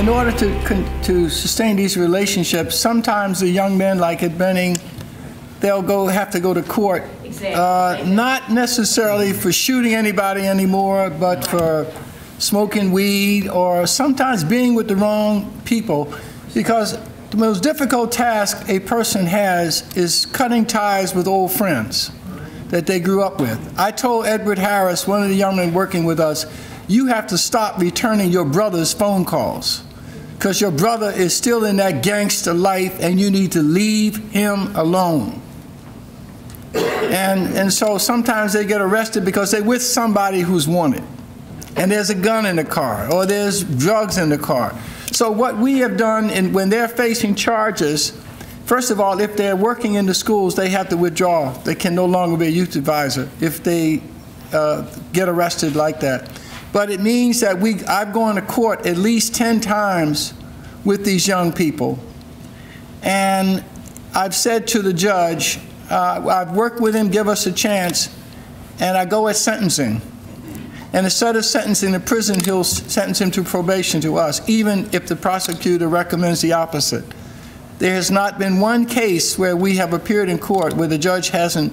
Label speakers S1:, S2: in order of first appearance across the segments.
S1: in order to sustain these relationships, sometimes the young men, like at Benning, they'll have to go to court. Exactly. Not necessarily for shooting anybody anymore, but for smoking weed or sometimes being with the wrong people, because the most difficult task a person has is cutting ties with old friends that they grew up with. I told Edward Harris, one of the young men working with us, you have to stop returning your brother's phone calls, because your brother is still in that gangster life and you need to leave him alone. And so sometimes they get arrested because they're with somebody who's wanted, and there's a gun in the car or there's drugs in the car. So what we have done, when they're facing charges, first of all, if they're working in the schools, they have to withdraw. They can no longer be a youth advisor if they get arrested like that. But it means that I've gone to court at least 10 times with these young people. And I've said to the judge, I've worked with him, give us a chance, and I go at sentencing. And instead of sentencing to prison, he'll sentence him to probation to us, even if the prosecutor recommends the opposite. There has not been one case where we have appeared in court where the judge hasn't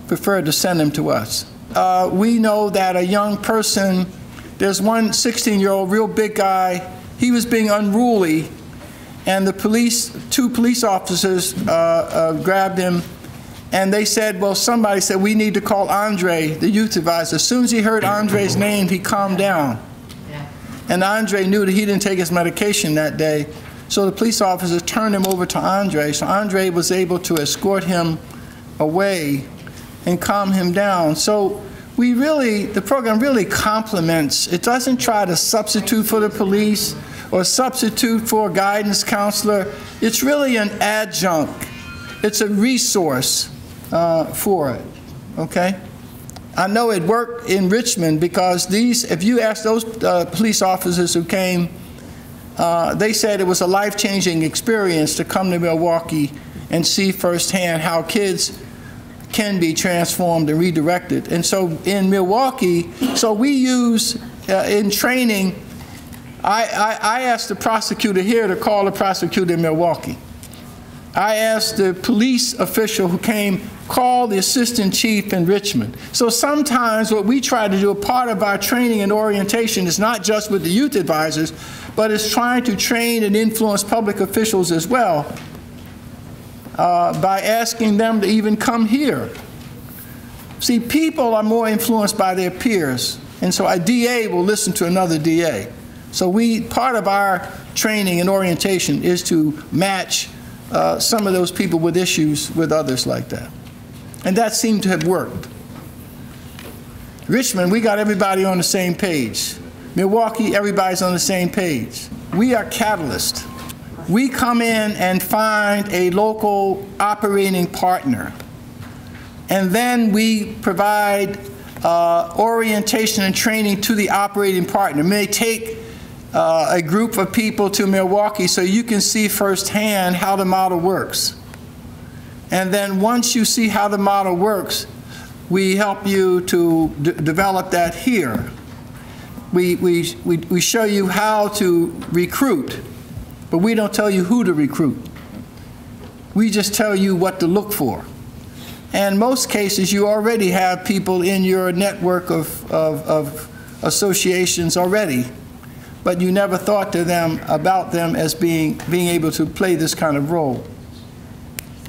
S1: preferred to send him to us. We know that a young person, there's one 16-year-old, real big guy, he was being unruly, and the police, 2 police officers grabbed him, and they said, well, somebody said, we need to call Andre, the youth advisor. As soon as he heard Andre's name, he calmed down. Yeah. And Andre knew that he didn't take his medication that day, so the police officer turned him over to Andre. So Andre was able to escort him away and calm him down. So the program really complements. It doesn't try to substitute for the police or substitute for a guidance counselor. It's really an adjunct. It's a resource for it, okay? I know it worked in Richmond because if you ask those police officers who came, they said it was a life-changing experience to come to Milwaukee and see firsthand how kids can be transformed and redirected. And so in Milwaukee, so we use, in training, I asked the prosecutor here to call the prosecutor in Milwaukee. I asked the police official who came, call the assistant chief in Richmond. So sometimes what we try to do, a part of our training and orientation is not just with the youth advisors, but it's trying to train and influence public officials as well by asking them to even come here. See, people are more influenced by their peers, and so a DA will listen to another DA. So part of our training and orientation is to match some of those people with issues with others like that. And that seemed to have worked. Richmond, we got everybody on the same page. Milwaukee, everybody's on the same page. We are catalysts. We come in and find a local operating partner. And then we provide orientation and training to the operating partner. It may take a group of people to Milwaukee so you can see firsthand how the model works. And then once you see how the model works, we help you to develop that here. We show you how to recruit, but we don't tell you who to recruit. We just tell you what to look for. And in most cases, you already have people in your network of associations already, but you never thought to them about them as being able to play this kind of role.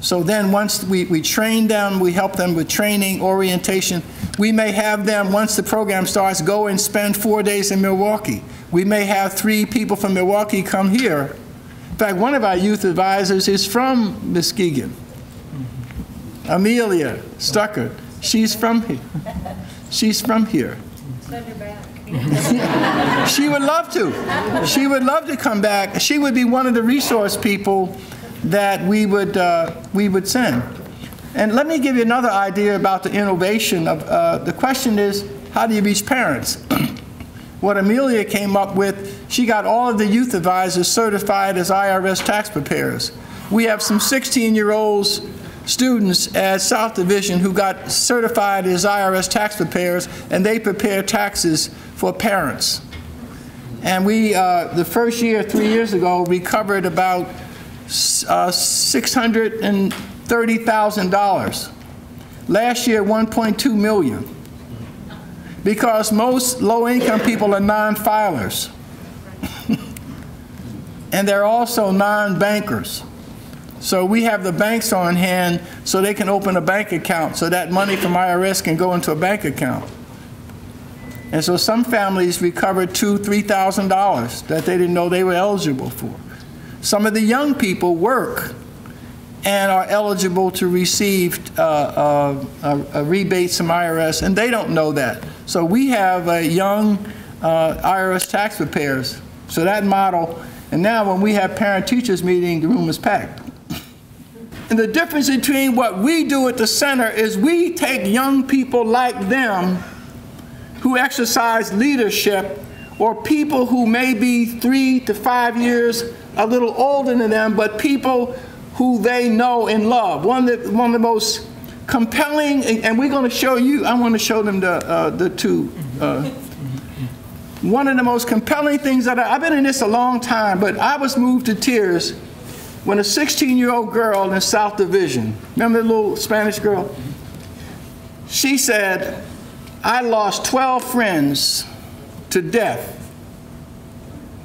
S1: So then once we train them, we help them with training, orientation. We may have them, once the program starts, go and spend 4 days in Milwaukee. We may have 3 people from Milwaukee come here. In fact, one of our youth advisors is from Muskegon. Amelia Stuckert. She's from here. She's from here.
S2: Send her back.
S1: She would love to. She would love to come back. She would be one of the resource people that we would send. And let me give you another idea about the innovation of the question is, how do you reach parents? What Amelia came up with, she got all of the youth advisors certified as IRS tax preparers. We have some 16-year-olds students at South Division who got certified as IRS tax preparers, and they prepare taxes for parents. And we, the first year, 3 years ago, recovered about $630,000. Last year, $1.2 million. Because most low-income people are non-filers. And they're also non-bankers. So we have the banks on hand so they can open a bank account so that money from IRS can go into a bank account. And so some families recovered $2,000, $3,000 that they didn't know they were eligible for. Some of the young people work and are eligible to receive rebates from IRS, and they don't know that. So we have young IRS tax preparers. So that model, and now when we have parent-teachers meeting, the room is packed. And the difference between what we do at the center is we take young people like them who exercise leadership, or people who may be 3 to 5 years a little older than them, but people who they know and love. One of the most compelling, and we're going to show you, I want to show them the two. One of the most compelling things that I've been in this a long time, but I was moved to tears when a 16-year-old girl in South Division, remember the little Spanish girl? She said, I lost 12 friends to death,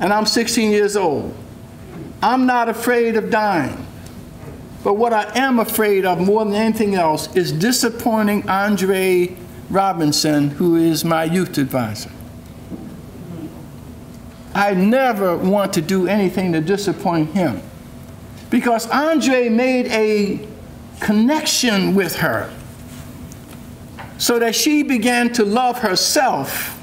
S1: and I'm 16 years old. I'm not afraid of dying, but what I am afraid of more than anything else is disappointing Andre Robinson, who is my youth advisor. I never want to do anything to disappoint him, because Andre made a connection with her so that she began to love herself,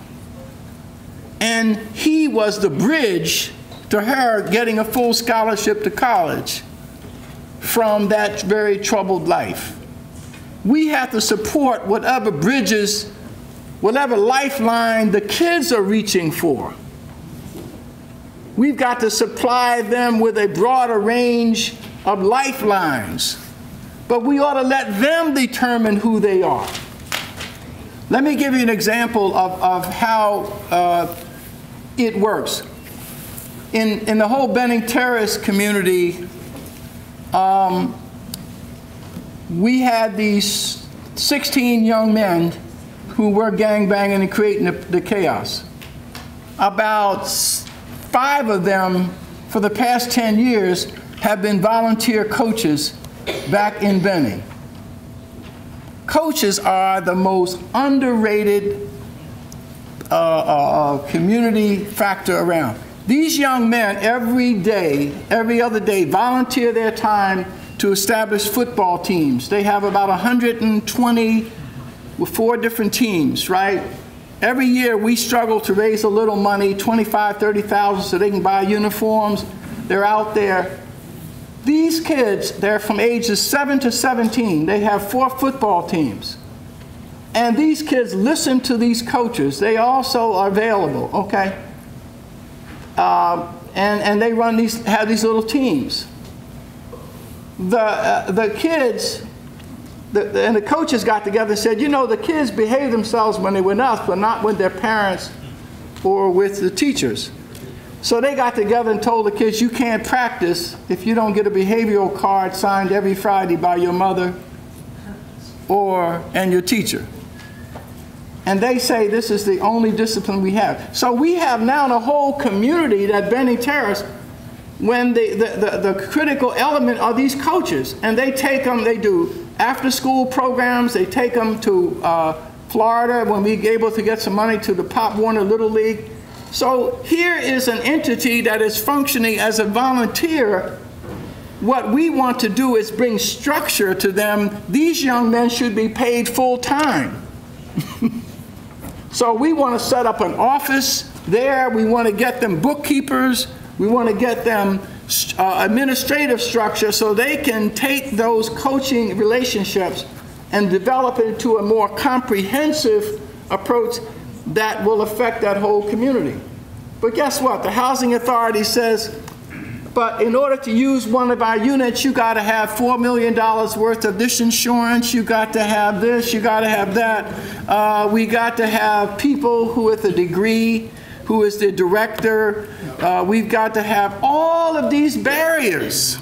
S1: and he was the bridge to her getting a full scholarship to college from that very troubled life. We have to support whatever bridges, whatever lifeline the kids are reaching for. We've got to supply them with a broader range of lifelines, but we ought to let them determine who they are. Let me give you an example of how it works. In the whole Benning Terrace community, we had these 16 young men who were gangbanging and creating the chaos. About 5 of them, for the past 10 years, have been volunteer coaches back in Benning. Coaches are the most underrated community factor around. These young men every day, every other day, volunteer their time to establish football teams. They have about 120 with 4 different teams, right? Every year we struggle to raise a little money, 25, 30,000, so they can buy uniforms. They're out there. These kids, they're from ages 7 to 17. They have 4 football teams. And these kids listen to these coaches. They also are available, okay? And they run have these little teams. The kids, and the coaches got together and said, you know, the kids behave themselves when they're with us, but not with their parents or with the teachers. So they got together and told the kids, you can't practice if you don't get a behavioral card signed every Friday by your mother and your teacher. And they say this is the only discipline we have. So we have now the whole community that Benning Terrace, when the critical element are these coaches. And they take them, they do after-school programs, they take them to Florida when we were able to get some money to the Pop Warner Little League. So here is an entity that is functioning as a volunteer. What we want to do is bring structure to them. These young men should be paid full-time. So we want to set up an office there. We want to get them bookkeepers. We want to get them administrative structure so they can take those coaching relationships and develop it into a more comprehensive approach that will affect that whole community. But guess what? The Housing Authority says, but in order to use one of our units, you got to have $4 million worth of this insurance, you got to have this, you got to have that. We got to have people who with a degree, who is the director. We've got to have all of these barriers.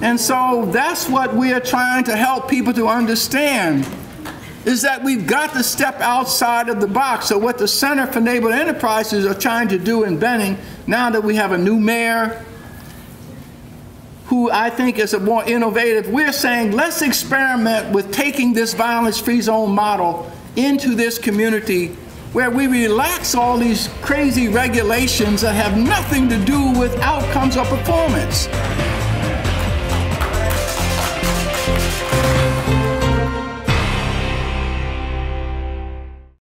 S1: And so that's what we are trying to help people to understand, is that we've got to step outside of the box. So what the Center for Neighborhood Enterprises are trying to do in Benning, now that we have a new mayor, who I think is a more innovative, we're saying let's experiment with taking this violence-free zone model into this community where we relax all these crazy regulations that have nothing to do with outcomes or performance.